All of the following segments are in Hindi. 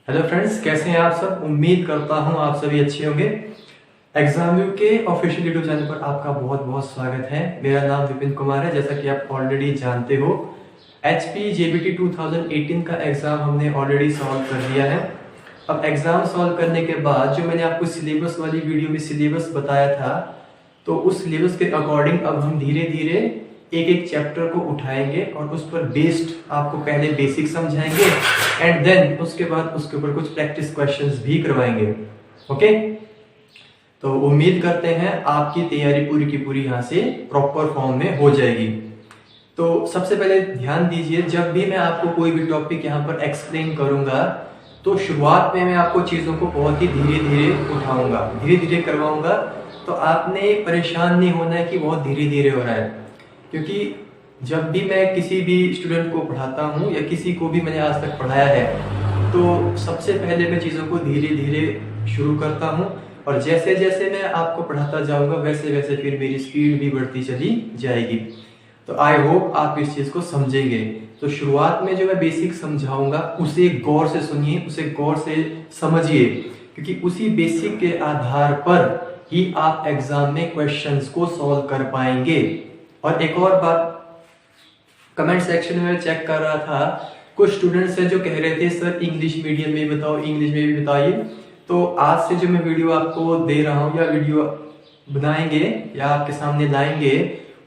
हेलो फ्रेंड्स, कैसे हैं आप सब। उम्मीद करता हूं आप सभी अच्छे होंगे। एग्जाम व्यू के ऑफिशियल यूट्यूब चैनल पर आपका बहुत बहुत स्वागत है। मेरा नाम विपिन कुमार है। जैसा कि आप ऑलरेडी जानते हो, HP JBT 2018 का एग्जाम हमने ऑलरेडी सॉल्व कर लिया है। अब एग्जाम सॉल्व करने के बाद जो मैंने आपको सिलेबस वाली वीडियो में सिलेबस बताया था, तो उस सिलेबस के अकॉर्डिंग अब हम धीरे धीरे एक एक चैप्टर को उठाएंगे और उस पर बेस्ड आपको पहले बेसिक समझाएंगे एंड देन उसके बाद उसके ऊपर कुछ प्रैक्टिस क्वेश्चंस भी करवाएंगे। ओके, तो उम्मीद करते हैं आपकी तैयारी पूरी की पूरी यहाँ से प्रॉपर फॉर्म में हो जाएगी। तो सबसे पहले ध्यान दीजिए, जब भी मैं आपको कोई भी टॉपिक यहाँ पर एक्सप्लेन करूंगा तो शुरुआत में मैं आपको चीज़ों को बहुत ही धीरे धीरे उठाऊंगा, धीरे धीरे करवाऊंगा। तो आपने परेशान नहीं होना है कि बहुत धीरे धीरे हो रहा है, क्योंकि जब भी मैं किसी भी स्टूडेंट को पढ़ाता हूँ या किसी को भी मैंने आज तक पढ़ाया है, तो सबसे पहले मैं चीज़ों को धीरे धीरे शुरू करता हूँ और जैसे जैसे मैं आपको पढ़ाता जाऊँगा वैसे वैसे फिर मेरी स्पीड भी बढ़ती चली जाएगी। तो आई होप आप इस चीज़ को समझेंगे। तो शुरुआत में जो मैं बेसिक समझाऊंगा उसे गौर से सुनिए, उसे गौर से समझिए, क्योंकि उसी बेसिक के आधार पर ही आप एग्जाम में क्वेश्चंस को सॉल्व कर पाएंगे। और एक और बात, कमेंट सेक्शन में चेक कर रहा था, कुछ स्टूडेंट्स हैं जो कह रहे थे सर इंग्लिश मीडियम में बताओ, इंग्लिश में भी बताइए। तो आज से जो मैं वीडियो आपको दे रहा हूँ या वीडियो बनाएंगे या आपके सामने लाएंगे,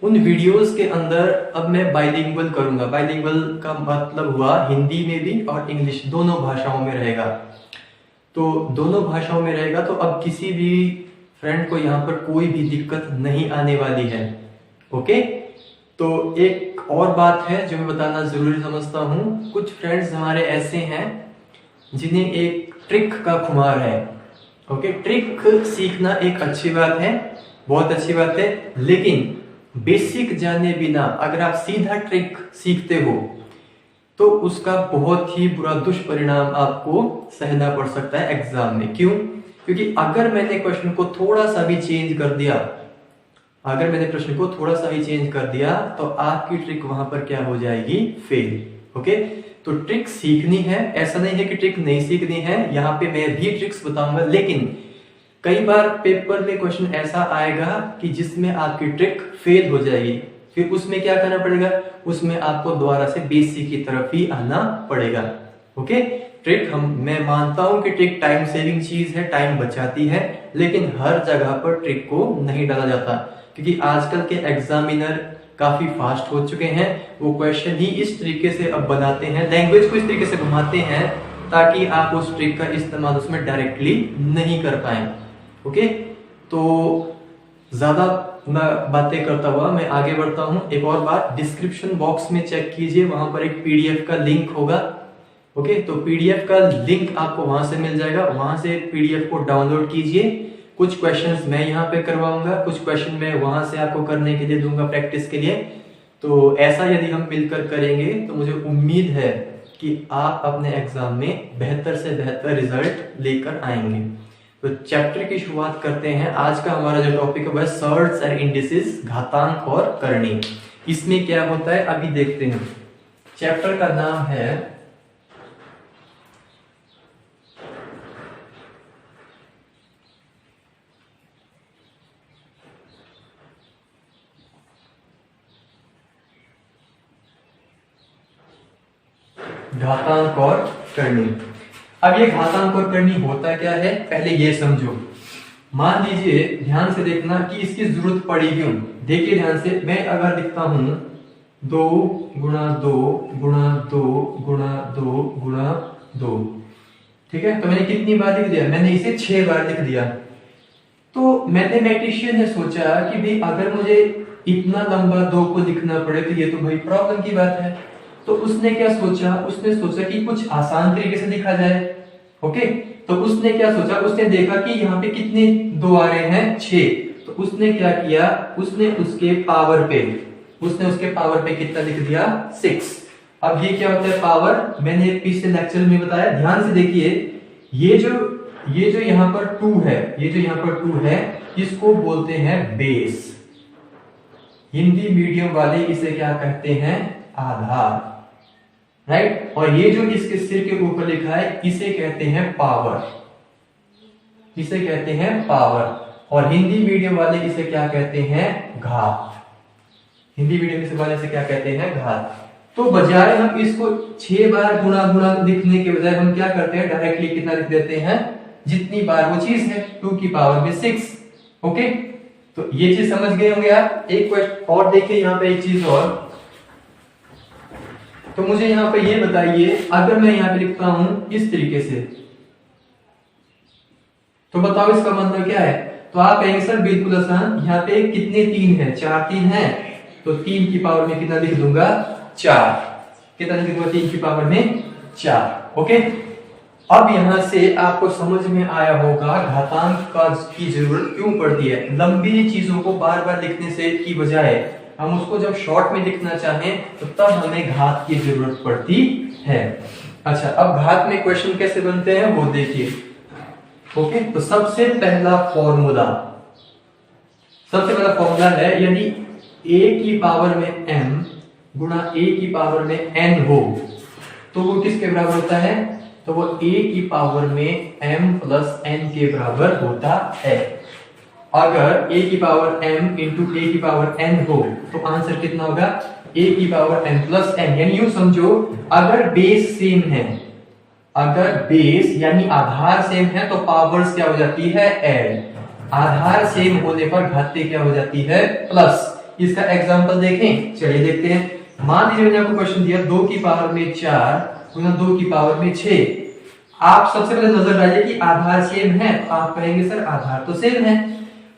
उन वीडियोस के अंदर अब मैं बाइलिंगुअल करूंगा। बाइलिंगुअल का मतलब हुआ हिंदी में भी और इंग्लिश दोनों भाषाओं में रहेगा। तो दोनों भाषाओं में रहेगा, तो अब किसी भी फ्रेंड को यहाँ पर कोई भी दिक्कत नहीं आने वाली है। ओके, तो एक और बात है जो मैं बताना जरूरी समझता हूँ। कुछ फ्रेंड्स हमारे ऐसे हैं जिन्हें एक ट्रिक का खुमार है। ओके, ट्रिक सीखना एक अच्छी बात है, बहुत अच्छी बात है, लेकिन बेसिक जाने बिना अगर आप सीधा ट्रिक सीखते हो तो उसका बहुत ही बुरा दुष्परिणाम आपको सहना पड़ सकता है एग्जाम में। क्यों? क्योंकि अगर मैंने क्वेश्चन को थोड़ा सा भी चेंज कर दिया, अगर मैंने प्रश्न को थोड़ा सा ही चेंज कर दिया तो आपकी ट्रिक वहां पर क्या हो जाएगी? फेल। ओके, तो ट्रिक सीखनी है, ऐसा नहीं है कि ट्रिक नहीं सीखनी है। यहाँ पे मैं भी ट्रिक्स बताऊंगा, लेकिन कई बार पेपर में क्वेश्चन ऐसा आएगा कि जिसमें आपकी ट्रिक फेल हो जाएगी। फिर उसमें क्या करना पड़ेगा? उसमें आपको दोबारा से बेसिक की तरफ ही आना पड़ेगा। ओके, ट्रिक मैं मानता हूं कि ट्रिक टाइम सेविंग चीज है, टाइम बचाती है, लेकिन हर जगह पर ट्रिक को नहीं डाला जाता, क्योंकि आजकल के एग्जामिनर काफी फास्ट हो चुके हैं। वो क्वेश्चन ही इस तरीके से अब बनाते हैं, लैंग्वेज को इस तरीके से घुमाते हैं ताकि आप उस ट्रिक का इस्तेमाल उसमें डायरेक्टली नहीं कर पाए। ओके, तो ज्यादा बातें करता हुआ मैं आगे बढ़ता हूं। एक और बात, डिस्क्रिप्शन बॉक्स में चेक कीजिए, वहां पर एक PDF का लिंक होगा। ओके, तो PDF का लिंक आपको वहां से मिल जाएगा, वहां से PDF को डाउनलोड कीजिए। कुछ क्वेश्चंस मैं यहाँ पे करवाऊंगा, कुछ क्वेश्चन मैं वहां से आपको करने के लिए दूंगा प्रैक्टिस के लिए। तो ऐसा यदि हम मिलकर करेंगे तो मुझे उम्मीद है कि आप अपने एग्जाम में बेहतर से बेहतर रिजल्ट लेकर आएंगे। तो चैप्टर की शुरुआत करते हैं। आज का हमारा जो टॉपिक है वह सर्ट्स एंड इंडिसेस, घातांक और करणी। इसमें क्या होता है अभी देखते हैं। चैप्टर का नाम है घातांक और करणी। अब ये घातांक और करणी होता क्या है, पहले ये समझो। मान लीजिए, ध्यान से देखना कि इसकी जरूरत पड़ी क्यों। देखिए ध्यान से, मैं अगर लिखता हूं 2 गुणा 2 गुणा 2 गुणा 2 गुणा 2, ठीक है, तो मैंने कितनी बार लिख दिया? मैंने इसे 6 बार लिख दिया। तो मैथमेटिशियन ने सोचा कि भाई अगर मुझे इतना लंबा 2 को लिखना पड़े तो ये तो भाई प्रॉब्लम की बात है। तो उसने क्या सोचा? उसने सोचा कि कुछ आसान तरीके से लिखा जाए। ओके, तो उसने क्या सोचा? उसने देखा कि यहाँ पे कितने 2 आ रहे हैं? 6। तो उसने क्या किया? उसने उसके पावर पे कितना लिख दिया? 6। अब ये क्या होता है पावर? मैंने पिछले लेक्चर में बताया, ध्यान से देखिए। ये जो यहाँ पर 2 है, ये जो यहाँ पर 2 है, इसको बोलते हैं बेस। हिंदी मीडियम वाले इसे क्या कहते हैं? आधार। राइट। और ये जो इसके सिर के ऊपर लिखा है इसे कहते हैं पावर, इसे कहते हैं पावर। और हिंदी मीडियम वाले इसे क्या कहते हैं, घात। हिंदी मीडियम वाले से क्या कहते हैं, घात। तो बजाय हम इसको 6 बार गुणा गुणा लिखने के बजाय हम क्या करते हैं, डायरेक्टली कितना लिख देते हैं, जितनी बार वो चीज है 2 की पावर में 6। ओके, तो ये चीज समझ गए होंगे आप। एक क्वेश्चन और देखिए यहाँ पे, एक चीज और। तो मुझे यहाँ पे ये बताइए, अगर मैं यहाँ पे लिखता हूं इस तरीके से, तो बताओ इसका मतलब क्या है। तो आप कहेंगे सर बिल्कुल आसान, यहाँ पे कितने 3 है, 4 3 है, तो 3 की पावर में कितना लिख दूंगा, 4। कितना लिख दूंगा, 3 की पावर में 4। ओके, अब यहां से आपको समझ में आया होगा घातांक का की जरूरत क्यों पड़ती है। लंबी चीजों को बार बार लिखने से की बजाय हम उसको जब शॉर्ट में लिखना चाहें तो तब हमें घात की जरूरत पड़ती है। अच्छा, अब घात में क्वेश्चन कैसे बनते हैं वो देखिए। ओके, तो सबसे पहला फॉर्मूला है, यदि a की पावर में m गुणा a की पावर में n हो तो वो किसके बराबर होता है, तो वो a की पावर में m प्लस n के बराबर होता है। अगर a की पावर m इंटू a की पावर n हो तो आंसर कितना होगा, a की पावर n प्लस n। यानी यूं समझो, अगर बेस सेम है, अगर बेस यानी आधार सेम है तो पावर्स क्या हो जाती है, ऐड। आधार सेम होने पर घातीय क्या हो जाती है, प्लस। इसका एग्जांपल देखें, चलिए देखते हैं। मान लीजिए मैंने आपको क्वेश्चन दिया 2 की पावर में 4 गुना 2 की पावर में 6। आप सबसे पहले नजर डालिए कि आधार सेम है, तो आप कहेंगे सर आधार तो सेम है।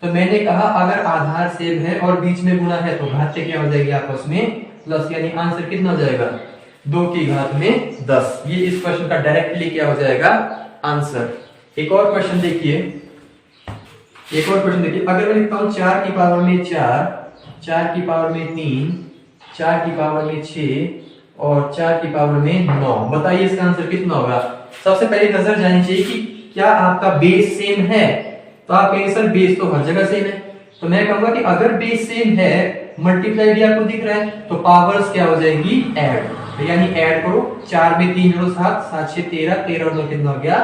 तो मैंने कहा अगर आधार सेम है और बीच में गुणा है तो घातीय क्या हो जाएगी आपस में, प्लस। यानी आंसर कितना हो जाएगा, 2 की घात में 10। ये इस क्वेश्चन का डायरेक्टली क्या हो जाएगा, आंसर। एक और क्वेश्चन देखिए, अगर मैं लिखता हूं 4 की पावर में 4, 4 की पावर में 3, 4 की पावर में 6 और 4 की पावर में 9, बताइए इसका आंसर कितना होगा। सबसे पहले नजर जानी चाहिए कि क्या आपका बेस सेम है। तो आप कहेंगे सर बेस तो हर जगह सेम है, तो मैं कहूंगा कि अगर बेस सेम है, मल्टीप्लाई भी आपको दिख रहा है, तो पावर्स क्या हो जाएगी, ऐड। तो यानी ऐड करो, 4 में 3 जोड़ो 7, 7 6 13, 13 और 9 कितना हो गया,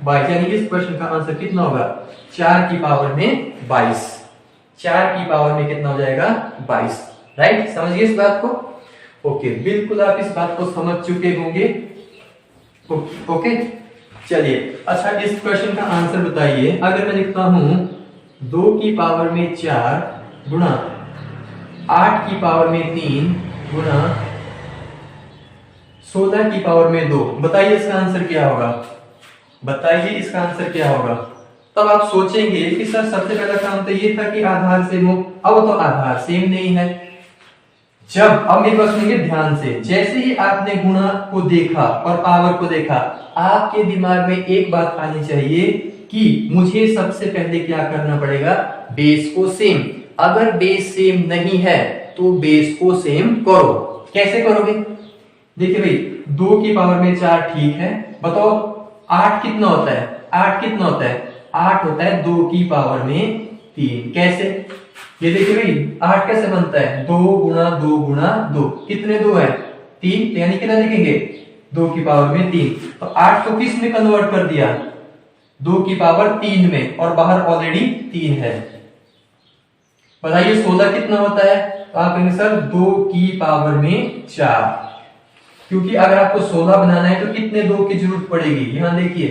22। यानी इस क्वेश्चन का आंसर कितना होगा, 4 की पावर में 22। 4 की पावर में कितना हो जाएगा, 22। राइट, समझिए इस बात को। ओके, बिल्कुल आप इस बात को समझ चुके होंगे। ओके, चलिए। अच्छा, इस क्वेश्चन का आंसर बताइए। अगर मैं लिखता हूं 2 की पावर में 4 गुणा 8 की पावर में 3 गुणा 16 की पावर में 2, बताइए इसका आंसर क्या होगा, बताइए इसका आंसर क्या होगा। तब आप सोचेंगे कि सर सबसे पहला काम तो ये था कि आधार सेम हो, अब तो आधार सेम नहीं है। अब मेरी बात सुनिए ध्यान से, जैसे ही आपने गुणा को देखा और पावर को देखा, आपके दिमाग में एक बात आनी चाहिए कि मुझे सबसे पहले क्या करना पड़ेगा, बेस को सेम। अगर बेस सेम नहीं है तो बेस को सेम करो। कैसे करोगे, देखिए भाई 2 की पावर में 4 ठीक है, बताओ 8 कितना होता है, 8 कितना होता है, 8 होता है 2 की पावर में 3। कैसे, ये देखिए भाई 8 कैसे बनता है, 2 गुणा 2 गुणा 2, कितने 2 है, 3, यानी कितना लिखेंगे, 2 की पावर में 3। तो 8 को किस में कन्वर्ट कर दिया, 2 की पावर 3 में, और बाहर ऑलरेडी 3 है। बताइए 16 कितना होता है, तो आप कहेंगे सर 2 की पावर में 4। क्योंकि अगर आपको 16 बनाना है तो कितने 2 की जरूरत पड़ेगी, यहां देखिए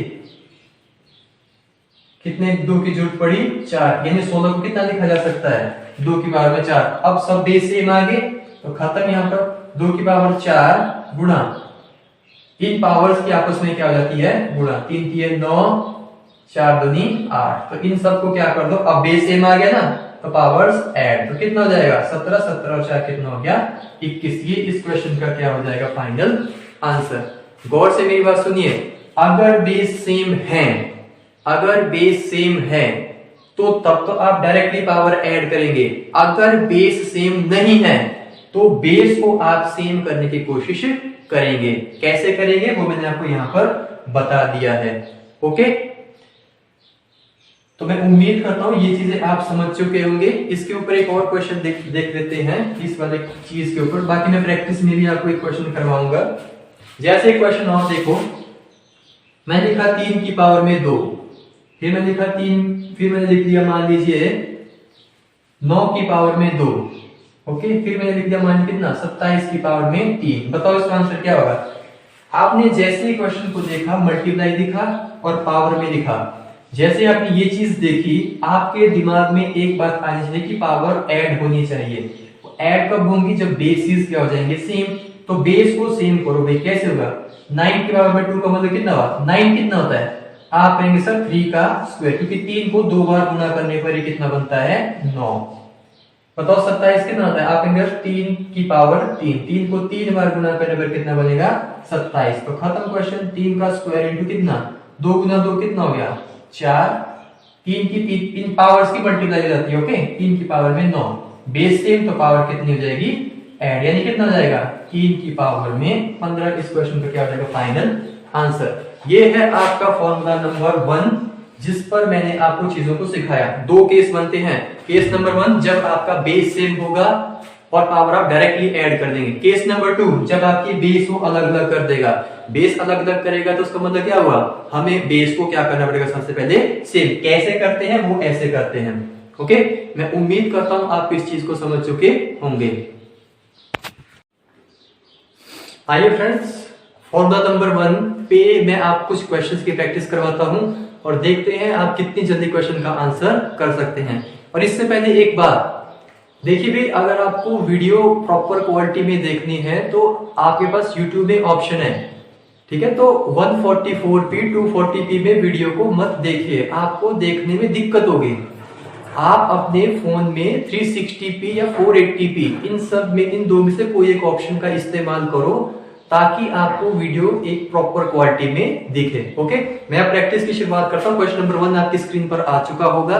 कितने 2 की जरूरत पड़ी, 4। यानी 16 को कितना लिखा जा सकता है, 2 की पावर में 4। अब सब बेस सेम आ गए तो खत्म। यहां पर 2 की पावर 4 गुणा इन पावर्स की आपस में क्या हो जाती है, गुणा। 3 3 9, 4 दूनी 8। तो इन सबको क्या कर दो, अब बेस सेम आ गया ना, तो पावर्स ऐड। तो कितना हो जाएगा, 17, 17 और 4 कितना हो गया, 21। ये इस क्वेश्चन का क्या हो जाएगा, फाइनल आंसर। गौर से मेरी बात सुनिए, अगर बेस सेम है, अगर बेस सेम है तो तब तो आप डायरेक्टली पावर ऐड करेंगे। अगर बेस सेम नहीं है तो बेस को आप सेम करने की कोशिश करेंगे। कैसे करेंगे वो मैंने आपको यहां पर बता दिया है। ओके, तो मैं उम्मीद करता हूं ये चीजें आप समझ चुके होंगे। इसके ऊपर एक और क्वेश्चन देख लेते हैं, इस वाले चीज के ऊपर। बाकी मैं प्रैक्टिस में भी आपको एक क्वेश्चन करवाऊंगा, जैसे क्वेश्चन और देखो, मैंने लिखा 3 की पावर में 2, फिर मैंने लिखा 3, फिर मैंने लिख दिया मान लीजिए 9 की पावर में 2, ओके, फिर मैंने लिख दिया मान कितना 27 की पावर में 3। बताओ इसका आंसर क्या होगा। आपने जैसे ही क्वेश्चन को देखा, मल्टीप्लाई लिखा और पावर में लिखा, जैसे आपने ये चीज देखी, आपके दिमाग में एक बात आनी चाहिए कि पावर ऐड होनी चाहिए। ऐड कब होंगी, जब बेसिस क्या हो जाएंगे सेम। तो बेस को सेम करो भाई, कैसे होगा 9 की पावर में 2 का मतलब कितना हुआ 9 कितना होता है, आप कहेंगे सर 3 का स्क्वायर, क्योंकि 3 को 2 बार गुना करने पर ये कितना बनता है 9। बताओ 27 कितना होता है, आप कहेंगे 3 की पावर 3, 3 को 3 बार गुना करने पर कितना बनेगा 27। तो खत्म क्वेश्चन। 3 का स्क्वायर इंटू कितना 2 गुना 2 कितना हो गया 4, 3 की 3 पावर्स की मल्टीप्लाई हो जाती है, ओके, 3 की पावर में 9, बेस सेम तो पावर कितनी हो जाएगी ऐड, यानी कितना हो जाएगा 3 की पावर में 15। इस क्वेश्चन का क्या हो जाएगा फाइनल आंसर। ये है आपका फॉर्मूला नंबर 1, जिस पर मैंने आपको चीजों को सिखाया। 2 केस बनते हैं। केस नंबर 1 जब आपका बेस सेम होगा और पावर आप डायरेक्टली ऐड कर देंगे। केस नंबर 2 जब आपकी बेस को अलग अलग कर देगा। बेस अलग अलग करेगा तो उसका मतलब क्या हुआ, हमें बेस को क्या करना पड़ेगा सबसे पहले सेम। कैसे करते हैं वो ऐसे करते हैं, ओके। मैं उम्मीद करता हूं आप इस चीज को समझ चुके होंगे। आइए फ्रेंड्स, फॉर्मूला नंबर 1 पे मैं आप कुछ क्वेश्चंस की प्रैक्टिस करवाता हूं और देखते हैं आप कितनी जल्दी क्वेश्चन का आंसर कर सकते हैं। और इससे पहले एक बात देखिए भाई, अगर आपको वीडियो प्रॉपर क्वालिटी में देखनी है तो आपके पास YouTube में ऑप्शन है, ठीक है। तो 144p 240p में वीडियो को मत देखिए, आपको देखने में दिक्कत होगी। आप अपने फोन में 360p या 480p इन सब में, इन दो में से कोई एक ऑप्शन का इस्तेमाल करो ताकि आपको वीडियो एक प्रॉपर क्वालिटी में दिखे, ओके। मैं अब प्रैक्टिस की शुरुआत करता हूं। क्वेश्चन नंबर 1 आपकी स्क्रीन पर आ चुका होगा,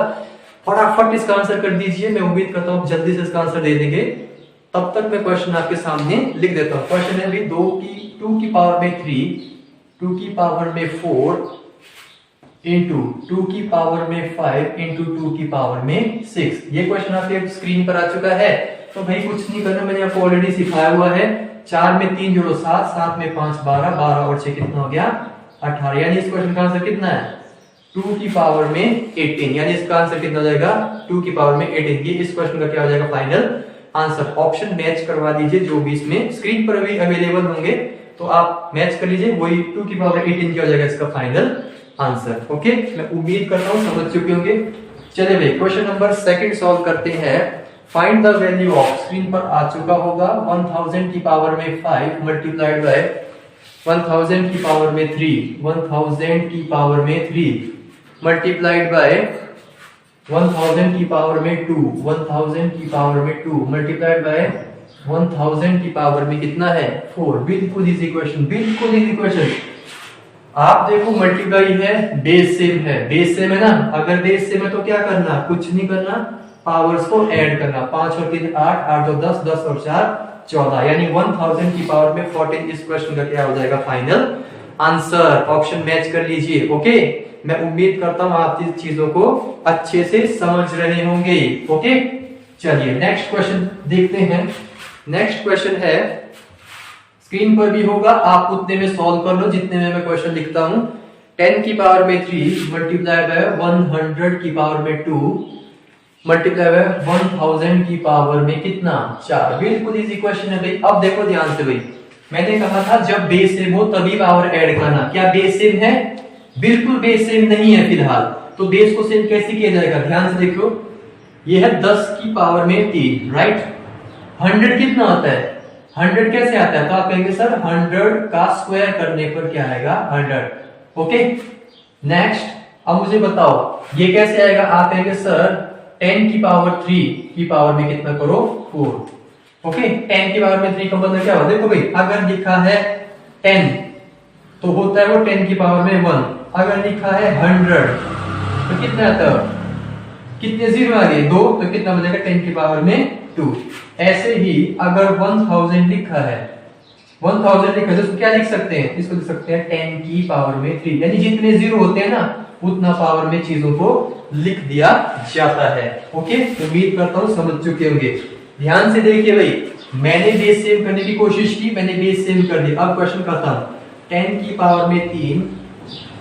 फटाफट इसका आंसर कर दीजिए। मैं उम्मीद करता हूं जल्दी से इसका आंसर दे देंगे। तब तक मैं क्वेश्चन आपके सामने लिख देता हूं। क्वेश्चन है भी 2 की पावर में 3, 2 की पावर में 4 इंटू 2 की पावर में 5 इंटू 2 की पावर में 6। ये क्वेश्चन आपके स्क्रीन पर आ चुका है। तो भाई कुछ नहीं करना, मैंने आपको ऑलरेडी सिखाया हुआ है। 4 में 3 जोड़ो 7, 7 में 5 12, 12 और 6 कितना हो गया 18। यानी इस क्वेश्चन का आंसर कितना है 2 की पावर में 18। यानी इसका आंसर कितना हो जाएगा 2 की पावर में 18। ये इस क्वेश्चन का क्या हो जाएगा फाइनल आंसर। ऑप्शन मैच करवा दीजिए जो भी इसमें स्क्रीन पर भी अवेलेबल होंगे, तो आप मैच कर लीजिए, वही 2 की पावर 18 क्या हो जाएगा इसका फाइनल आंसर, ओके। मैं उम्मीद करता हूं समझ चुके होंगे। चलिए भाई क्वेश्चन नंबर 2 सॉल्व करते हैं। Find the value of, screen पर आ चुका होगा, 1000 की पावर में 5 मल्टीप्लाइड बाय 1000 की पावर में 3, 1000 की पावर में 3 मल्टीप्लाइड बाय 1000 की पावर में 2, 1000 की पावर में 2 मल्टीप्लाइड बाय 1000 की पावर में कितना है 4। बिल्कुल इजी क्वेश्चन, बिल्कुल इजी क्वेश्चन। आप देखो मल्टीप्लाई है, बेस सेम है, बेस सेम है ना। अगर बेस सेम है तो क्या करना, कुछ नहीं करना, पावर्स को ऐड करना। 5 और 3 8, 8 और 10, 10 और 4 14, यानी 1000 की पावर में 14। इस क्वेश्चन का क्या हो जाएगा फाइनल आंसर। ऑप्शन मैच कर लीजिए, ओके। मैं उम्मीद करता हूं आप इस चीजों को अच्छे से समझ रहे होंगे, ओके। चलिए नेक्स्ट क्वेश्चन देखते हैं। नेक्स्ट क्वेश्चन है, स्क्रीन पर भी होगा, आप उतने में सॉल्व कर लो जितने में मैं क्वेश्चन लिखता हूं। 10 की पावर में 3 मल्टीप्लाई बाय 100 की पावर में 2 मल्टीप्लाई बाय 1000 की पावर में कितना 4। बिल्कुल इजी क्वेश्चन है भाई। अब देखो ध्यान से भाई, मैंने कहा था जब बेस सेम हो तभी पावर ऐड करना। क्या बेस सेम है? बिल्कुल बेस सेम नहीं है फिलहाल। तो बेस को सेम कैसे किया जाएगा, ध्यान से देखो। ये है 10 की पावर में 3, राइट। 100 कितना होता है, 100 कैसे आता है, तो आप कहेंगे सर 100 का स्क्वायर करने पर क्या आएगा 100, ओके। नेक्स्ट, अब मुझे बताओ ये कैसे आएगा, आप कहेंगे सर 10 की पावर 3 की पावर में कितना करो 4, ओके। 10 की पावर में 3 का मतलब क्या होगा, देखो भाई अगर लिखा है 10 तो होता है वो 10 की पावर में 1। अगर लिखा है 100 तो कितना आता है, कितने जीरो आ गए 2, तो कितना बनेगा 10 की पावर में 2। ऐसे ही अगर 1000 लिखा है, 1000 लिखा है तो क्या लिख सकते हैं, इसको लिख सकते हैं 10 की पावर में 3। यानी जितने जीरो होते हैं ना उतना पावर में चीजों को लिख दिया जाता है, ओके। उम्मीद करता हूं समझ चुके होंगे। ध्यान से देखिए भाई, मैंने बेस सेम करने की कोशिश की, मैंने बेस सेम कर दी, अब क्वेश्चन खत्म। 10 की पावर में 3,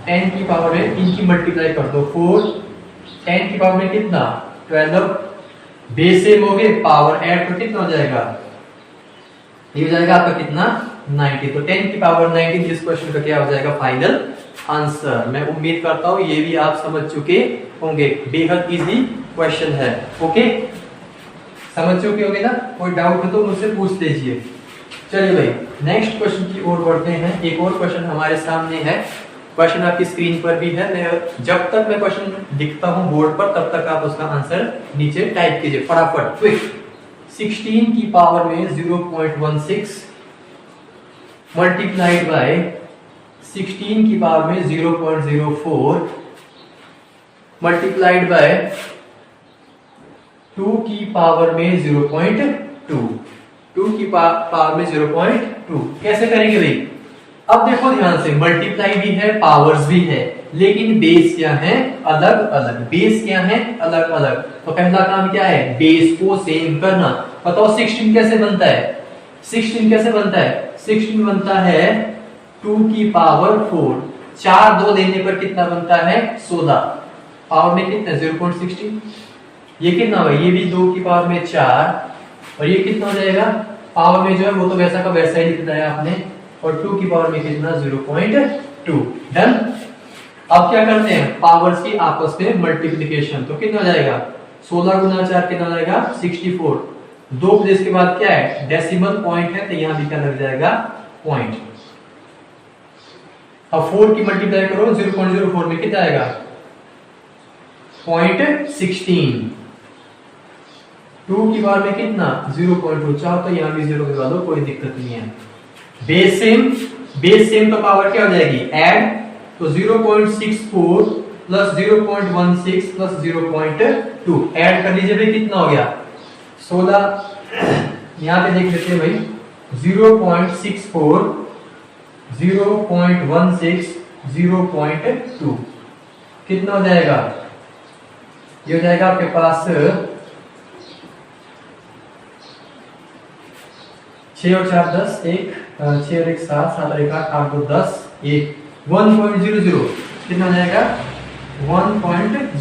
10 की पावर में 3 की मल्टीप्लाई कर दो 4, 10 की पावर में कितना 12, बेस सेम हो गए, पावर ऐड तो कितना हो जाएगा, ये हो जाएगा आपका कितना 90। तो 10 की पावर 19 इस क्वेश्चन का क्या हो जाएगा फाइनल आंसर। मैं उम्मीद करता हूं ये भी आप समझ चुके होंगे, बेहद इजी क्वेश्चन है। ओके, समझ चुके होंगे ना, कोई डाउट हो तो मुझसे पूछ लीजिए। चलिए भाई नेक्स्ट क्वेश्चन की ओर बढ़ते हैं। एक और क्वेश्चन हमारे सामने है, क्वेश्चन आपकी स्क्रीन पर भी है। मैं जब तक मैं क्वेश्चन दिखता हूं बोर्ड पर तब तक आप उसका आंसर नीचे टाइप कीजिए फटाफट क्विक। 16 की पावर में 0.16 मल्टीप्लाइड बाय 16 की पावर में 0.04 मल्टीप्लाइड बाय 2 की पावर में 0.2, 2 की पावर में 0.2 कैसे करेंगे भाई? अब देखो ध्यान से, मल्टीप्लाई भी है पावर्स भी है, लेकिन बेस क्या है अलग अलग, बेस क्या है अलग अलग। तो पहला काम क्या है, बेस को सेम करना। बताओ 16 कैसे बनता है, 16 कैसे बनता है, 16 बनता है 2 की पावर 4, 4 2 लेने पर कितना बनता है 16, पावर में कितना 0.16, ये कितना होगा, ये भी 2 की पावर में 4 और ये कितना हो जाएगा, पावर में जो है वो तो वैसा का वैसा ही लिख दिया आपने, और 2 की पावर में कितना 0.2। डन। अब क्या करते हैं, पावर्स की आपस में मल्टीप्लिकेशन, तो कितना हो जाएगा 16 गुना 4 कितना हो जाएगा 64, 2 प्लेस के बाद क्या है डेसिमल पॉइंट है, तो यहां भी क्या लग जाएगा पॉइंट। अब 4 की मल्टीप्लाई करो 0.04 में कितना आएगा 0.16, 2 की पावर में कितना 0.2, चाहो तो यहां भी 0 लगा दो कोई दिक्कत नहीं है। बेस सेम तो पावर क्या हो जाएगी ऐड, तो 0.64 प्लस 0.16 प्लस 0.2 ऐड कर लीजिए भाई, कितना हो गया 16। यहां पे देख लेते हैं भाई 0.64 0.16 0.2 कितना हो जाएगा, ये हो जाएगा आपके पास 6 और 4 10, 1 6 और 1 7, 7 और 1 8, 8 2 10, 1.00 कितना हो जाएगा 1.00,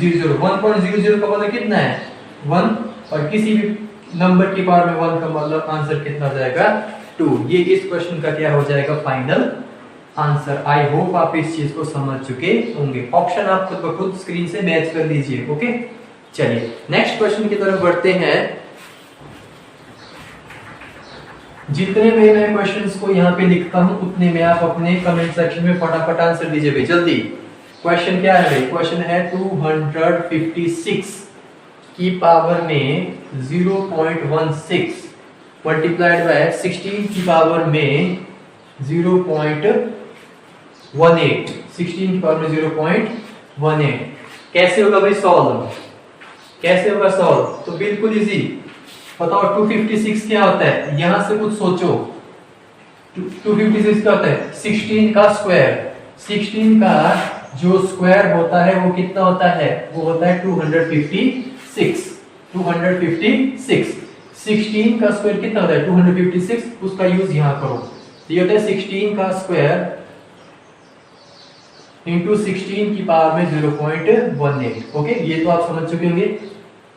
1.00 का मतलब कितना है 1, और किसी भी नंबर की पावर में 1 का मतलब आंसर कितना हो जाएगा 2। ये इस क्वेश्चन का क्या हो जाएगा फाइनल आंसर। आई होप आप इस चीज को समझ चुके होंगे। ऑप्शन आप खुद ब खुद स्क्रीन से मैच कर लीजिए। ओके, चलिए नेक्स्ट क्वेश्चन की तरफ बढ़ते हैं। जितने में मैं क्वेश्चंस को यहाँ पे लिखता हूं उतने में आप अपने कमेंट सेक्शन में फटाफट आंसर दीजिए भाई जल्दी। क्वेश्चन क्या है भाई, क्वेश्चन है 256 की पावर में 0.16 मल्टीप्लाइड बाय 16 की पावर में 0.18, 16 की पावर में 0.18 कैसे होगा भाई सॉल्व, कैसे होगा सॉल्व? तो बिल्कुल इजी। बताओ 256 क्या होता है, यहां से कुछ सोचो। 256 क्या होता है 16 का स्क्वायर, 16 का जो स्क्वायर होता है वो कितना होता है, वो होता है 256। 256 16 का स्क्वायर कितना होता है 256, उसका यूज यहां करो। ये होता है 16 का स्क्वायर इंटू 16 की पावर में 0.18। ओके, ये तो आप समझ चुके होंगे।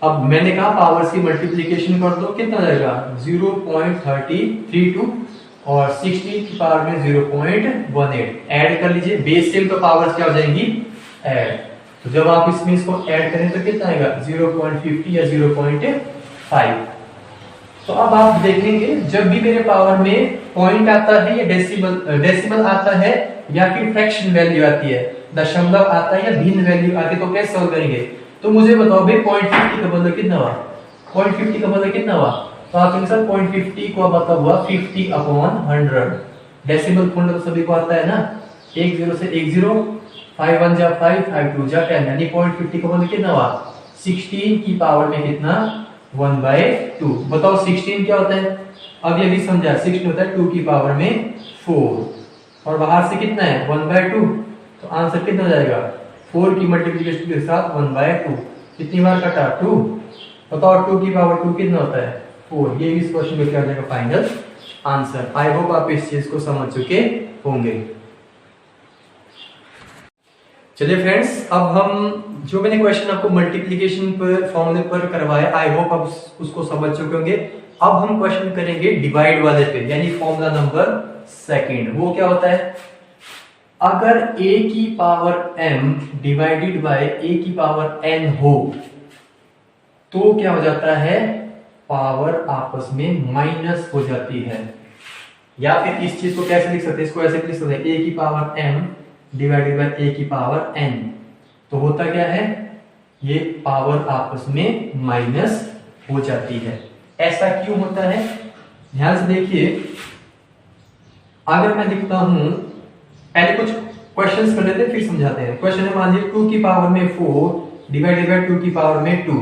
अब मैंने कहा पावर्स की मल्टीप्लिकेशन कर दो, कितना जाएगा 0.32 और 16 की पावर में 0.18 ऐड कर लीजिए। बेस सेम तो पावर्स क्या हो जाएंगी ऐड, तो जब आप इसमें इसको ऐड करें तो कितना आएगा 0.50 या 0.5। तो अब आप देखेंगे जब भी मेरे पावर में पॉइंट आता है या डेसिमल आता है या फिर फ्रैक्शन वैल्यू आती है, दशमलव आता है या भिन्न वैल्यू आती है, तो कैसे सॉल्व करेंगे? तो मुझे बताओ भाई 0.50 का मतलब कितना हुआ, 0.50 का मतलब कितना हुआ? तो आप आंसर 0.50 को मतलब हुआ 50/100। डेसिमल पॉइंट तो सभी को आता है ना, 1 0 से 1 0, 5 1 जा 5, 5 2 जा 10, यानी 0.50 का मतलब कितना हुआ 16 की पावर में कितना 1/2। बताओ 16 क्या होता है? अब ये भी समझा, 16 होता है 2 की पावर में 4 और बाहर से कितना है 1/2, तो आंसर कितना हो जाएगा 4 की मल्टीप्लिकेशन के साथ 1/2। कितनी बार कटा 2। बताओ 2 की पावर 2 कितना होता है 4। ये इस क्वेश्चन का क्या हो जाएगा फाइनल आंसर। आई होप आप इस चीज को समझ चुके होंगे। चलिए फ्रेंड्स, अब हम जो मैंने क्वेश्चन आपको मल्टीप्लिकेशन पर फॉर्मूले पर करवाया, आई होप आप उसको समझ चुके होंगे। अब हम क्वेश्चन करेंगे डिवाइड वाले पे, यानी फॉर्मूला नंबर सेकंड। वो क्या होता है, अगर a की power m divided by a की पावर n हो तो क्या हो जाता है, पावर आपस में माइनस हो जाती है। या फिर इस चीज को कैसे लिख सकते हैं, इसको ऐसे लिख सकते हैं, a की power m divided by a की पावर n। तो होता क्या है, ये पावर आपस में माइनस हो जाती है। ऐसा क्यों होता है, ध्यान से देखिए। अगर मैं लिखता हूं, पहले कुछ क्वेश्चंस कर लेते हैं फिर समझाते हैं। क्वेश्चन है, मान लीजिए 2 की पावर में 4 डिवाइडेड बाय 2 की पावर में 2।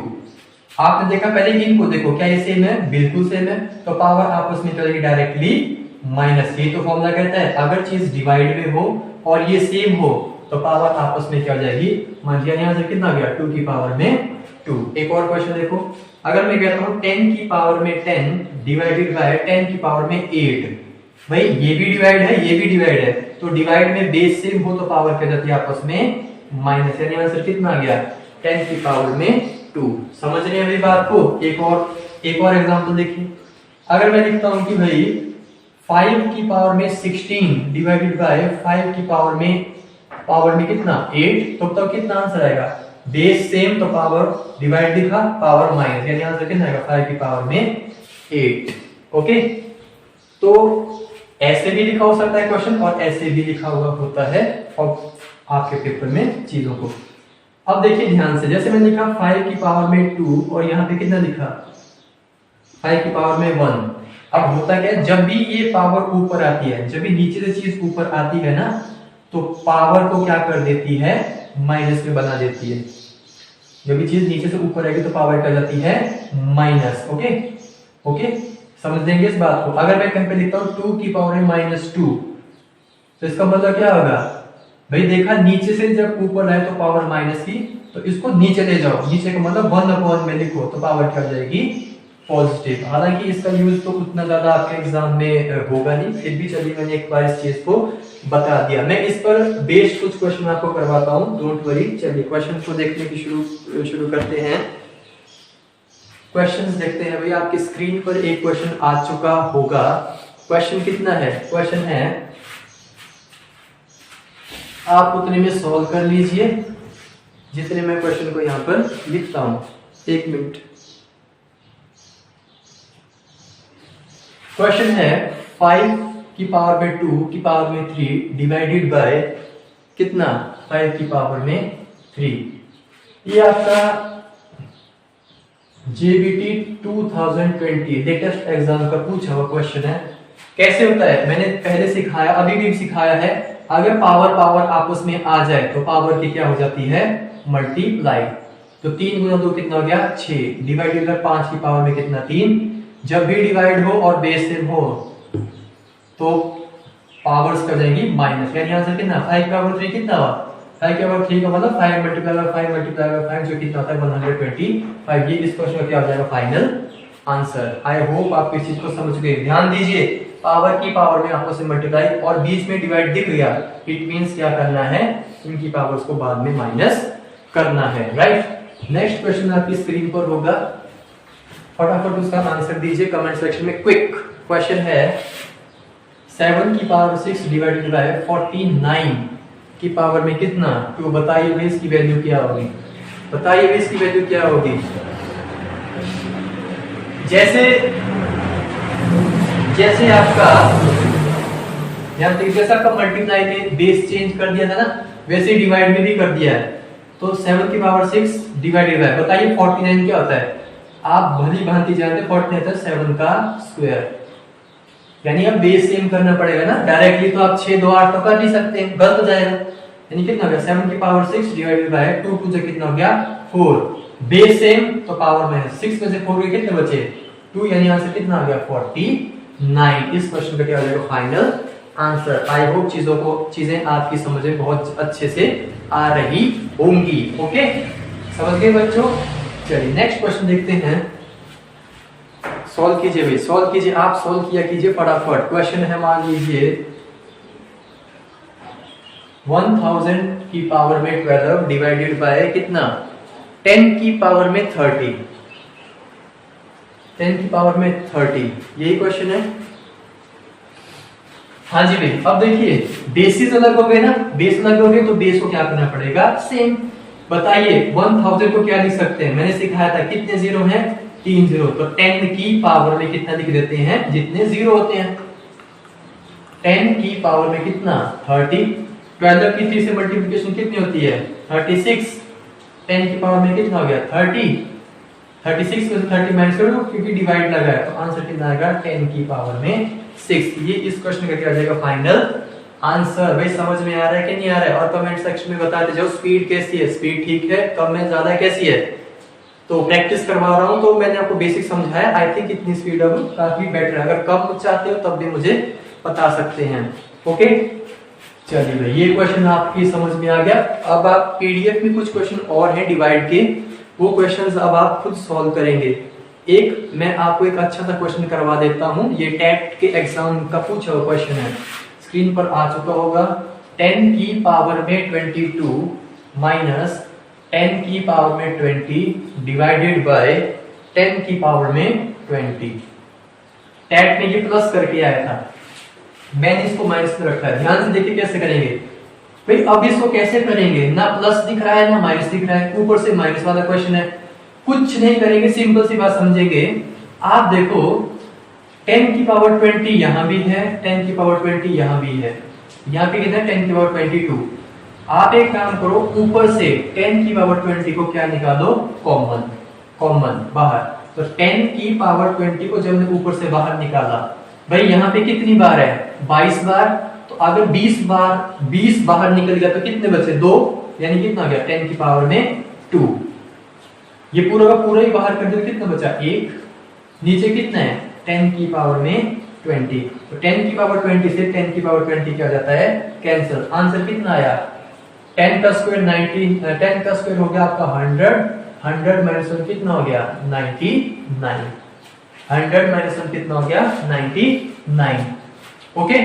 आपने देखा, पहले इनको देखो, क्या ये सेम है, बिल्कुल सेम है। तो पावर आपस में चलेगी डायरेक्टली माइनस। ये तो फॉर्मूला कहता है अगर चीज डिवाइड में हो और ये सेम हो तो पावर आपस में क्या हो जाएगी, मान लिया यहां से कितना गया 2 की पावर में 2। एक और क्वेश्चन देखो, अगर मैं कहता हूं 10 की पावर में 10 डिवाइडेड बाय 10 की पावर में 8। भाई ये भी डिवाइड है, ये भी डिवाइड है, तो डिवाइड में बेस सेम हो तो पावर क्या जाती है आपस में माइनस। यानी आंसर कितना आ गया 10 की पावर में 2। समझ रहे हैं मेरी बात को। एक और एग्जांपल देखिए, अगर मैं लिखता हूं कि भाई 5 की पावर में 16 डिवाइडेड बाय 5 की पावर में कितना 8, तो कितना आंसर आएगा, बेस सेम तो पावर डिवाइड लिखा, पावर माइनस, यानी आंसर कितना आएगा 5 की पावर में 8। ओके, तो ऐसे भी लिखा हो सकता है क्वेश्चन और ऐसे भी लिखा हुआ होता है और आपके पेपर में चीजों को। अब देखिए ध्यान से, जैसे मैंने लिखा 5 की पावर में 2 और यहाँ पे कितना लिखा 5 की पावर में 1। अब होता क्या है, जब भी ये पावर ऊपर आती है, जब भी नीचे से चीज ऊपर आती है ना, तो पावर को क्या कर देती है, माइनस में बना देती है। जब भी चीज नीचे से ऊपर आएगी तो पावर क्या जाती है माइनस। ओके, समझ लेंगे इस बात को। अगर मैं कहीं पे लिखता हूं 2 की पावर में -2, तो इसका मतलब क्या होगा, भाई देखा नीचे से जब ऊपर आए तो पावर माइनस की, तो इसको नीचे ले जाओ, नीचे का मतलब 1/, में लिखो तो पावर क्या हो जाएगी पॉजिटिव। हालांकि इसका यूज तो उतना ज्यादा आपके एग्जाम में होगा नहीं, फिर भी चलिए मैंने एक बार इस चीज को बता दिया। मैं इस पर बेस्ड कुछ क्वेश्चन आपको करवाता हूं, डोंट वरी। चलिए क्वेश्चन को देखने की शुरू करते हैं। क्वेश्चंस देखते हैं। भाई आपकी स्क्रीन पर एक क्वेश्चन आ चुका होगा। क्वेश्चन कितना है, क्वेश्चन है, आप उतने में सॉल्व कर लीजिए जितने मैं क्वेश्चन को यहां पर लिखता हूं। 1 मिनट। क्वेश्चन है 5 की पावर में 2 की पावर में 3 डिवाइडेड बाय कितना 5 की पावर में 3। ये आपका JBT 2020 लेटेस्ट एग्जाम का पूछा हुआ क्वेश्चन है। कैसे होता है, मैंने पहले सिखाया, अभी भी सिखाया है। अगर पावर आपस में आ जाए तो पावर की क्या हो जाती है मल्टीप्लाई। तो 3 गुना 2 कितना हो गया 6, डिवाइडेड बाय 5 की पावर में कितना 3। जब भी डिवाइड हो और बेस सेम हो तो पावर्स कर जाएंगी माइनस, यानी आंसर कितना 5 की पावर 3 कितना हुआ 5 की पावर 3 का मतलब 5 मल्टीप्लाई बाय 5 मल्टीप्लाई बाय 5 जो कितना होता है 125। ये इस क्वेश्चन का क्या हो जाएगा फाइनल आंसर। आई होप आप इस चीज को समझ गए। ध्यान दीजिए, पावर की पावर में आपस में मल्टीप्लाई और बीच में डिवाइड दिख गया, इट मींस क्या करना है, इनकी पावर्स को बाद में माइनस करना है, राइट। नेक्स्ट क्वेश्चन आपकी स्क्रीन पर होगा, फटाफट उसका आंसर दीजिए कमेंट सेक्शन में, क्विक। क्वेश्चन है 7 की पावर 6 डिवाइडेड बाय 49 की पावर में कितना 2। बताइए भाई इसकी वैल्यू क्या होगी, बताइए भाई इसकी वैल्यू क्या होगी। जैसे आपका जैसा आपका मल्टीप्लाई में बेस चेंज कर दिया था ना, वैसे ही डिवाइड में भी कर दिया है। तो 7 की पावर 6 डिवाइडेड बाय, बताइए 49 क्या होता है। आप भली भांति जानते 49 होता है 7 का स्क्वायर, यानी अब बेस सेम करना पड़ेगा ना। डायरेक्टली तो आप 6 2 8 तो कर नहीं सकते, गलत हो जाएगा। यानी कितना हो गया 7 की पावर 6 डिवाइडेड बाय 2 2 से कितना हो गया 4, बेस सेम तो पावर में 6 में से 4 के कितने बचे 2, यानी आंसर कितना आ गया 49। इस क्वेश्चन का क्या हो जाएगा फाइनल आंसर। आई होप चीजें आपकी समझ में बहुत अच्छे से आ रही होंगी। ओके, समझ गए बच्चों। चलिए नेक्स्ट क्वेश्चन देखते हैं। सॉल्व कीजिए भाई, सॉल्व कीजिए, आप सॉल्व किया कीजिए फटाफट। क्वेश्चन है मान लीजिए 1000 की पावर में 12 डिवाइडेड बाय कितना, 10 की पावर में 30, 10 की पावर में 30, यही क्वेश्चन है। हाँ जी भाई, अब देखिए बेसिस अलग हो गए ना, बेस अलग हो गए तो बेस को क्या करना पड़ेगा, सेम। बताइए 1000 को क्या लिख सकते हैं, मैंने सिखाया था कितने जीरो हैं, 3 जीरो, तो 10 की पावर में कितना लिख देते हैं, जितने जीरो होते हैं। 10 की पावर में कितना 30, 12 की 3 से मल्टीप्लिकेशन कितनी होती है 36, 10 की पावर में कितना हो गया 30, 36 में से 30 माइनस करो क्योंकि डिवाइड लगा है, तो आंसर कितना आएगा 10 की पावर में 6। ये इस क्वेश्चन का क्या आ जाएगा फाइनल आंसर। भाई समझ में आ रहा है कि नहीं आ रहा है, और कमेंट सेक्शन में बताते जाओ स्पीड कैसी है, स्पीड ठीक है, कम है, ज्यादा कैसी है। तो प्रैक्टिस करवा रहा हूं, तो मैंने आपको बेसिक समझाया, आई थिंक इतनी स्पीड अब काफी बेटर है। अगर कम चाहते हो तब भी मुझे बता सकते हैं। ओके चलिए भाई, ये क्वेश्चन आपकी समझ में आ गया। अब आप पीडीएफ में कुछ क्वेश्चन और हैं डिवाइड के, वो क्वेश्चंस अब आप खुद सॉल्व करेंगे। एक मैं आपको एक अच्छा सा क्वेश्चन करवा देता हूं, ये टेट के एग्जाम का पूछा हुआ क्वेश्चन है, स्क्रीन पर आ चुका होगा। 10 की पावर में 22 माइनस 10 की पावर में 20 डिवाइडेड बाय 10 की पावर में 20। टेट में ये प्लस करके आया था, मैंने इसको माइनस में रखा है। ध्यान से देखिए कैसे करेंगे भाई। अब इसको कैसे करेंगे, ना प्लस दिख रहा है ना माइनस दिख रहा है, ऊपर से माइनस वाला क्वेश्चन है। कुछ नहीं करेंगे, सिंपल सी बात समझेंगे। आप देखो 10 की पावर 20 यहां भी है, 10 की पावर 20 यहां भी है, यहां पे कितना है 10 की पावर 22। आप एक काम करो, ऊपर से 10 की पावर 20 को क्या निकालो, कॉमन, कॉमन बाहर। तो 10 की पावर 20 को जब हमने ऊपर से बाहर निकाला, भाई यहाँ पे कितनी बार है 22 बार, तो अगर 20 बाहर निकल गया तो कितने बचे 2, यानी कितना गया 10 की पावर में 2। ये पूरा का पूरा ही बाहर कर दो, कितना बचा 1, नीचे कितना है 10 की पावर में 20। तो 10 की पावर 20 से 10 की पावर 20 क्या हो जाता है, कैंसिल। आंसर कितना आया 10 का स्क्वायर 90, 10 का स्क्वायर हो गया आपका 100, 100 माइनस 1 कितना हो गया 99, 100 माइनस 1 कितना हो गया 99। ओके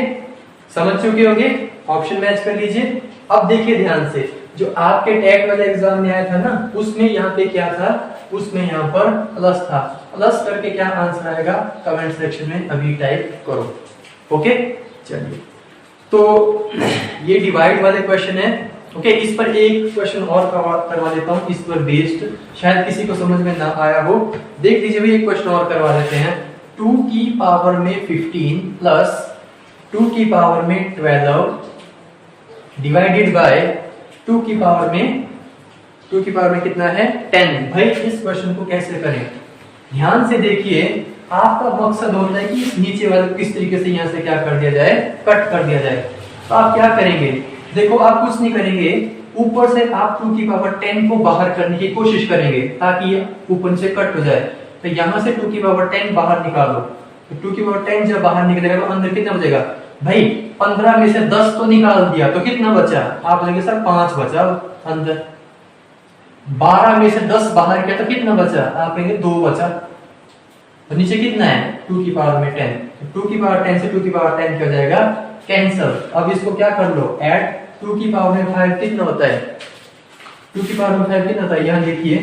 समझ चुके होंगे, ऑप्शन मैच कर लीजिए। अब देखिए ध्यान से, जो आपके टेट वाले एग्जाम में आया था ना, उसमें यहाँ पे क्या था, उसमें यहाँ पर प्लस था, प्लस करके क्या आंसर आएगा कमेंट सेक्शन में अभी टाइप करो। ओके चलिए, तो ये डिवाइड वाले क्वेश्चन है। ओके इस पर एक क्वेश्चन और करवा देता हूँ, इस पर बेस्ड, शायद किसी को समझ में ना आया हो। देख लीजिए भाई, एक क्वेश्चन और करवा देते हैं। 2 की पावर में 15 प्लस 2 की पावर में 12 डिवाइडेड बाय 2 की पावर में कितना है 10। भाई इस क्वेश्चन को कैसे करें, ध्यान से देखिए। आपका मकसद होता है कि इस नीचे वाले को किस तरीके से यहाँ से क्या कर दिया जाए, कट कर दिया जाए। तो आप क्या करेंगे, देखो आप कुछ नहीं करेंगे, ऊपर से आप 2 की पावर 10 को बाहर करने की कोशिश करेंगे ताकि ये ऊपर से कट हो जाए। तो यहाँ से 2 की पावर 10 बाहर निकालो, तो 2 की पावर 10 जब बाहर निकलेगा तो अंदर कितना बचेगा, भाई 15 में से 10 तो निकाल दिया तो कितना बचा, आप बोलेंगे सर 5 बचा अंदर। 12 में से 10 बाहर किया तो कितना बचा, आप कहेंगे 2 बचा। तो नीचे कितना है 2 की पावर में 10, तो 2 की पावर 10 से 2 की पावर 10 क्या हो जाएगा कैंसिल। अब इसको क्या कर लो ऐड, 2 की पावर में 5 कितना होता है, 2 की पावर में 5 कितना होता है, यहाँ देखिए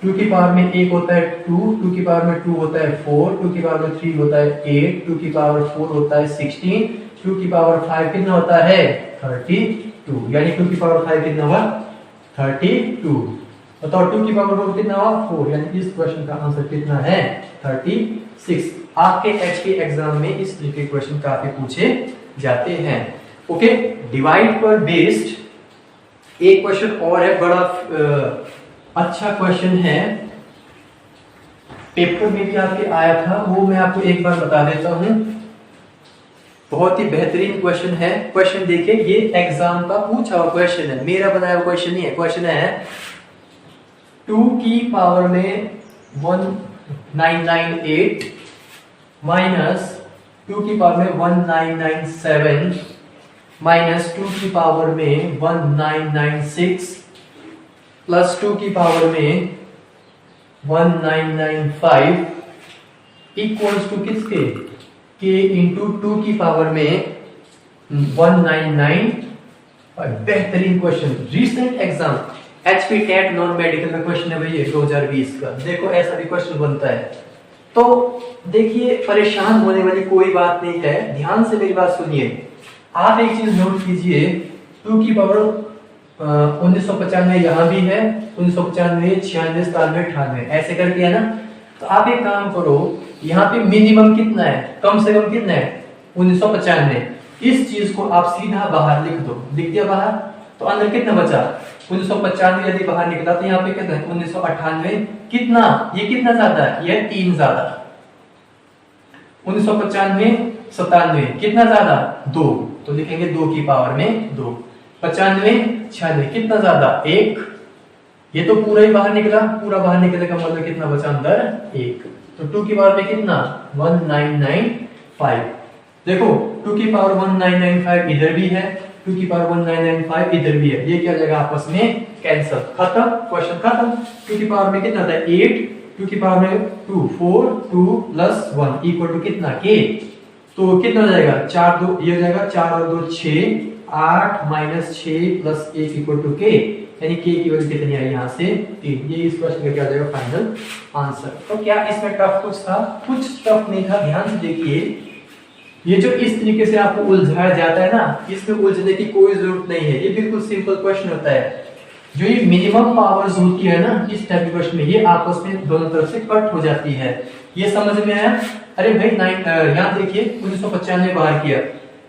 2 की पावर में 1 होता है 2, 2 की पावर में 2 होता है 4, 2 की पावर में 3 होता है 8, 2 की पावर 4 होता है 16, 2 की पावर 5 कितना होता है 32, यानी 2 की पावर 5 कितना हुआ 32। बताओ 2 की पावर 4 कितना हुआ 4, यानी इस क्वेश्चन का आंसर कितना है 36। आपके एचके एग्जाम में इस तरीके के क्वेश्चन काफी पूछे जाते हैं। ओके डिवाइड पर बेस्ड एक क्वेश्चन और है, बड़ा अच्छा क्वेश्चन है, पेपर में भी आपके आया था, वो मैं आपको एक बार बता देता हूं। बहुत ही बेहतरीन क्वेश्चन है। क्वेश्चन देखिए, ये एग्जाम का पूछा हुआ क्वेश्चन है, मेरा बनाया हुआ क्वेश्चन नहीं है। क्वेश्चन है 2 की पावर में 1998 माइनस 2 की पावर में 1997 माइनस 2 की पावर में 1996 प्लस 2 की पावर में 1995 इक्वल्स टू किसके, k इंटू 2 की पावर में 199। बेहतरीन question, recent exam HP TET non medical का क्वेश्चन है भैया 2020 का। देखो ऐसा भी क्वेश्चन बनता है। तो देखिए परेशान होने वाली कोई बात नहीं है, ध्यान से मेरी बात सुनिए। आप एक चीज नोट कीजिए, 2 की पावर 1995 यहाँ भी है, 1995, 96, 97, 98 ऐसे करके है ना। तो आप एक काम करो, यहाँ पे मिनिमम कितना है, कम से कम कितना है 1995। इस चीज को आप सीधा बाहर लिख दो, लिख दिया बाहर, तो अंदर कितना बचा 1995 यदि बाहर निकला तो यहाँ पे कितना है 1998। कितना, ये कितना ज्यादा है, ये 3 ज्यादा। 1995 97 कितना ज्यादा 2, तो लिखेंगे 2 की पावर में 2। 95 96 कितना ज्यादा 1, ये तो पूरा ही बाहर निकला, पूरा बाहर निकलने का मतलब कितना बचा अंदर 1। तो 2 की पावर में कितना 1995। देखो 2 की पावर 1995 इधर भी है, 2 की पावर 1995 इधर भी है, ये क्या जाएगा आपस में कैंसिल, खत्म, क्वेश्चन खत्म। 2 की पावर में कितना था 8, 2 की पावर में 2 4, 2 प्लस 1 इक्वल टू कितना k। तो कितना हो जाएगा 4 2, ये हो जाएगा 4 और 2 6, 8 minus 6 plus 1 equal to k, यानी k की वैल्यू कितनी आई यहाँ से 3। ये इस क्वेश्चन का क्या हो जाएगा फाइनल आंसर। तो क्या इसमें टफ कुछ था, कुछ टफ नहीं था। ध्यान से देखिए, ये जो इस तरीके से आपको उलझाया जाता है ना, इसमें उलझने की कोई जरूरत नहीं है, ये बिल्कुल सिंपल क्वेश्चन होता है। जो ये मिनिमम पावर्स होती है ना इस टाइप के क्वेश्चन में, ये आपस में दोनों तरफ से कट हो जाती है। ये समझ में आया? अरे भाई यहाँ देखिए 1995 बाहर किया,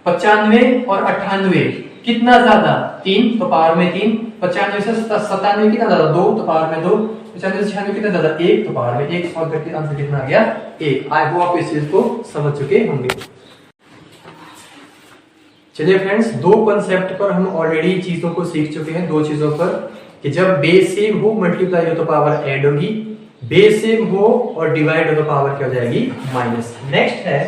95 और 98 कितना ज्यादा 3, तो पावर में 3। 95 से 97 कितना ज्यादा 2, तो पावर में 2। 95 से 96 कितना ज्यादा 1, तो पावर में 1। सॉल्व करके आंसर कितना आ गया 1। आई होप आप इस चीज को समझ चुके होंगे। चलिए फ्रेंड्स, दो कॉन्सेप्ट पर हम ऑलरेडी चीजों को सीख चुके हैं। दो चीजों पर कि जब बेस सेम हो मल्टीप्लाई हो तो पावर ऐड होगी, बेस सेम हो और डिवाइड हो तो पावर क्या हो जाएगी माइनस। नेक्स्ट है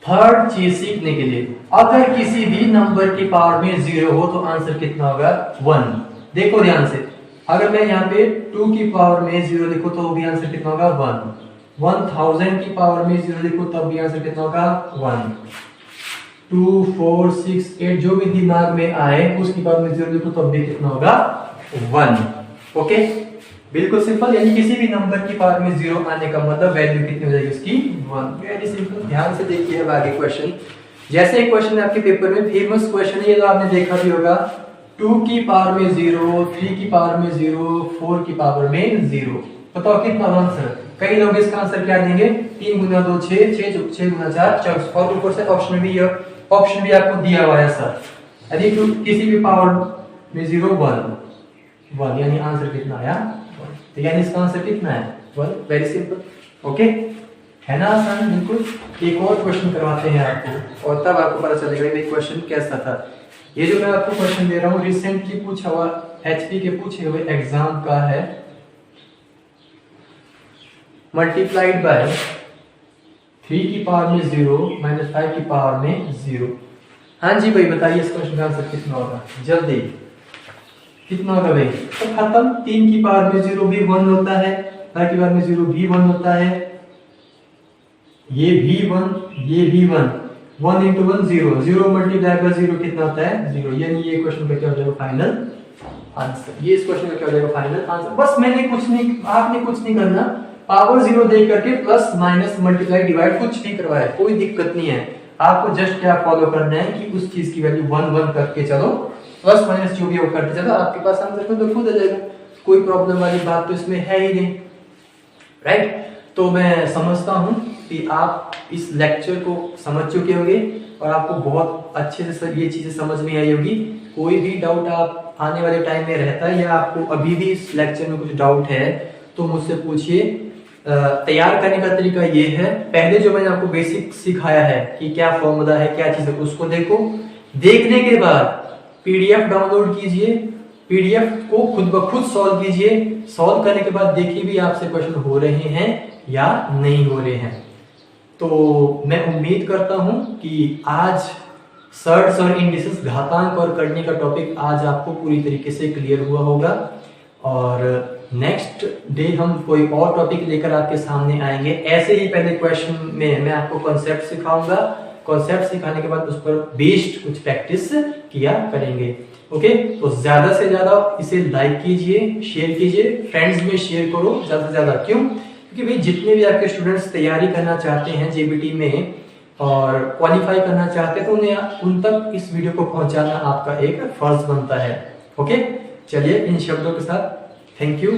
थर्ड चीज सीखने के लिए, अगर किसी भी नंबर की पावर में 0 हो तो आंसर कितना होगा 1। देखो ध्यान से, अगर मैं यहाँ पे 2 की पावर में 0 लिखूं तो भी आंसर कितना होगा 1। 1000 की पावर में 0 लिखूं तब भी आंसर कितना होगा 1। 2 4 6 8 जो भी दिमाग में आए उसकी पावर में 0 लिखो तब भी कितना होगा 1। ओके, बिल्कुल सिंपल, यानी किसी भी नंबर की पावर में 0 आने का मतलब वैल्यू कितनी हो जाएगी उसकी 1। Very simple. ध्यान से देखिए अब आगे क्वेश्चन। जैसे एक क्वेश्चन है आपके पेपर में, फेमस क्वेश्चन है, ये तो आपने देखा भी होगा। 2 की पावर में 0, 3 की पावर में 0, 4 की पावर में 0, बताओ कितना आंसर। कई लोग इसका आंसर क्या देंगे 3 गुना 2 6, 6 गुना 4 24, और ऊपर से ऑप्शन भी आपको दिया हुआ है सर। यदि किसी भी पावर में 0 1 यानी आंसर कितना आया 1। तो यानी इसका आंसर कितना है 1। Very simple. ओके, है ना आसान बिल्कुल। एक और क्वेश्चन करवाते हैं आपको और तब आपको पता चलेगा कि क्वेश्चन कैसा था। ये जो मैं आपको क्वेश्चन दे रहा हूँ रिसेंटली पूछा हुआ एचपी के पूछे हुए एग्जाम का है। मल्टीप्लाइड बाय 3 की पावर में 0 माइनस 5 की पावर में 0। हाँ जी भाई बताइए इस क्वेश्चन का आंसर कितना होगा जल्दी, कितना होगा भाई। तो खत्म, 3 की पावर में 0 भी 1 होता है, 5 की पावर में 0 भी 1 होता है, ये भी 1, ये भी 1। 1 इंटू 1 0, 0 मल्टीप्लाई बाय 0 कितना होता है 0। यानी ये क्वेश्चन का क्या हो जाएगा फाइनल आंसर। ये इस क्वेश्चन का क्या हो जाएगा फाइनल आंसर। बस मैंने कुछ नहीं, आपने कुछ नहीं करना, पावर 0 दे करके प्लस माइनस मल्टीप्लाई डिवाइड कुछ नहीं करवाया, कोई दिक्कत नहीं है। आपको जस्ट क्या फॉलो करना है कि उस चीज की वैल्यू 1 1 करके चलो, प्लस माइनस जो भी हो करते चलो, आपके पास आंसर तो खुद आ जाएगा। कोई प्रॉब्लम वाली बात तो इसमें है ही नहीं, राइट। तो मैं समझता हूं कि आप इस लेक्चर को समझ चुके होंगे और आपको बहुत अच्छे से ये चीजें समझ में आई होगी। कोई भी डाउट आप आने वाले टाइम में रहता है या आपको अभी भी इस लेक्चर में कुछ डाउट है तो मुझसे पूछिए। तैयार करने का तरीका ये है, पहले जो मैंने आपको बेसिक सिखाया है कि क्या फॉर्मूला है क्या चीज है उसको देखो, देखने के बाद पीडीएफ डाउनलोड कीजिए, पीडीएफ को खुद ब खुद सॉल्व कीजिए, सॉल्व करने के बाद देखिए भी आपसे क्वेश्चन हो रहे हैं या नहीं हो रहे हैं। तो मैं उम्मीद करता हूं कि आज सर्ट्स और इंडिसेस घातांक और करने का टॉपिक आज आपको पूरी तरीके से क्लियर हुआ होगा और नेक्स्ट डे हम कोई और टॉपिक लेकर आपके सामने आएंगे। ऐसे ही पहले क्वेश्चन में मैं आपको कॉन्सेप्ट सिखाऊंगा, कॉन्सेप्ट सिखाने के बाद उस पर बेस्ड कुछ प्रैक्टिस किया करेंगे। ओके, तो ज्यादा से ज्यादा इसे लाइक कीजिए, शेयर कीजिए, फ्रेंड्स में शेयर करो ज्यादा से ज्यादा। क्यों? क्योंकि भाई जितने भी आपके स्टूडेंट्स तैयारी करना चाहते हैं जेबीटी में और क्वालिफाई करना चाहते हैं, तो उन्हें उन तक इस वीडियो को पहुंचाना आपका एक फर्ज बनता है। ओके, चलिए इन शब्दों के साथ थैंक यू।